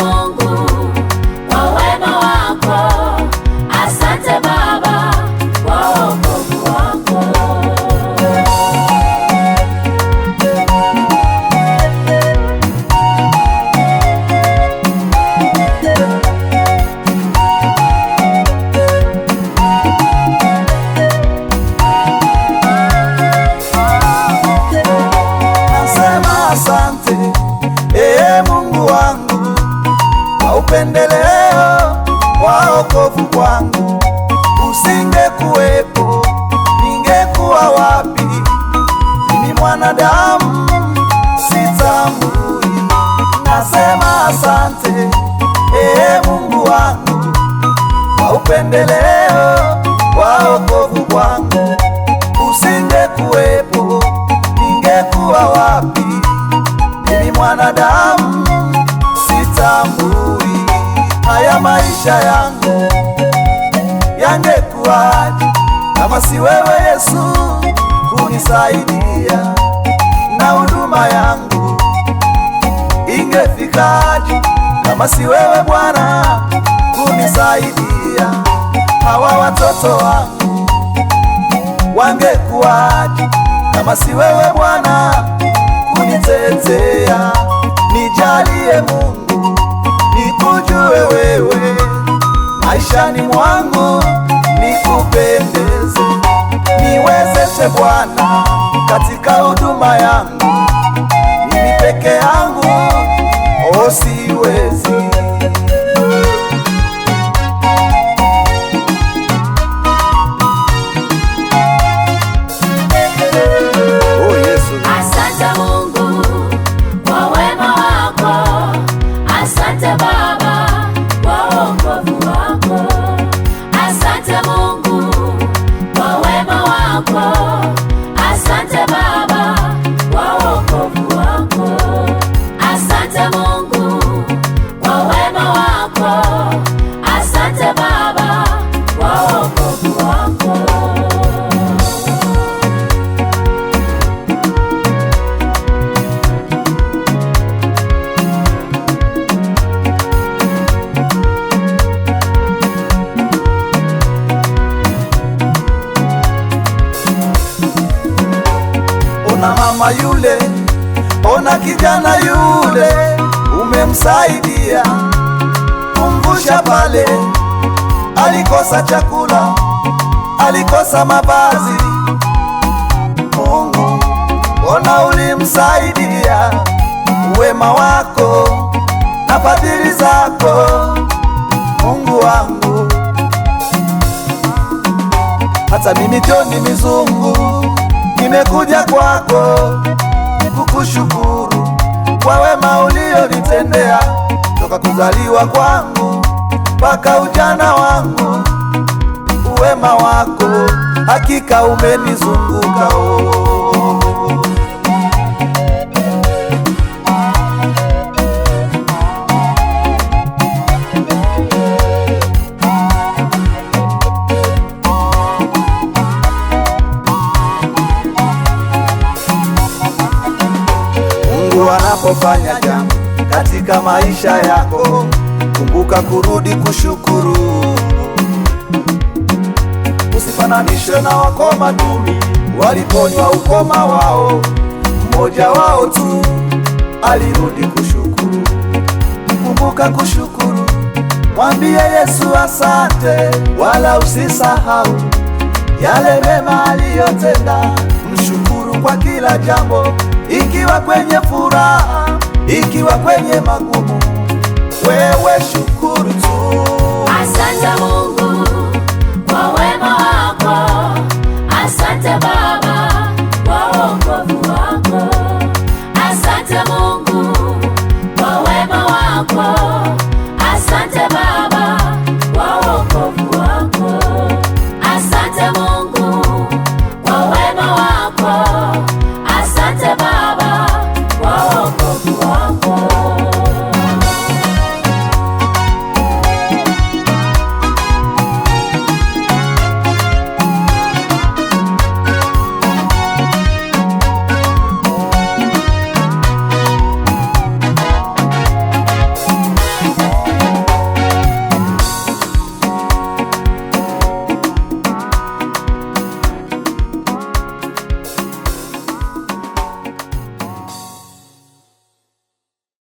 Mungu kwa wema wako, asante Baba kwa wokovu wako. Nasema asante, Mungu wangu, kwa upendeleo wa wokovu wangu. Usingekuwepo ningekuwa wapi? Mimi mwanadamu sitambui. Nasema asante, Mungu wangu, kwa upendeleo wa wokovu wangu. Usingekuwepo ningekuwa wapi? Mimi mwanadamu sitambui. Haya maisha yangu yangekuwaje kama si wewe Yesu kunisaidia? Na huduma yangu ingefikaje kama si wewe Bwana kunisaidia? Hawa watoto wangu wangekuwaje kama si wewe Bwana kunitetea? Nijalie Mungu, nikujue wewe maishani mwangu, nikupendeze. Niwezeshe Bwana katika huduma yangu, mimi peke yangu siwezi. Asante Mungu kwa wema wako, asante Baba kwa wokovu wako. Asante Mungu kwa wema wako, asante Baba kwa wokovu wako. Asante Mungu kwa wema wako, asante Baba kwa wokovu wako. Ona mama yule, ona kijana yule, umemsaidia kumvusha pale alikosa chakula, alikosa mavazi. Mungu, ona ulimsaidia. Wema wako na fadhili zako, Mungu wangu. Hata mimi John Mizungu nimekuja kwako kukushukuru kwa wema ulionitendea toka kuzaliwa kwangu mpaka ujana wangu. Wema wako hakika umenizunguka. Mungu anapofanya jambo katika maisha yako, kumbuka kurudi kushukuru. Usifananishe na wakoma duni, waliponywa ukoma wao, mmoja wao tu alirudi kushukuru. Kumbuka kushukuru, mwambie Yesu asante, wala usisahau yale mema aliyotenda. Mshukuru kwa kila jambo, ikiwa kwenye furaha, ikiwa kwenye magumu, wewe shukuru tu. Asante Mungu kwa wema wako, asante Baba kwa wokovu wako. Asante Mungu kwa wema wako,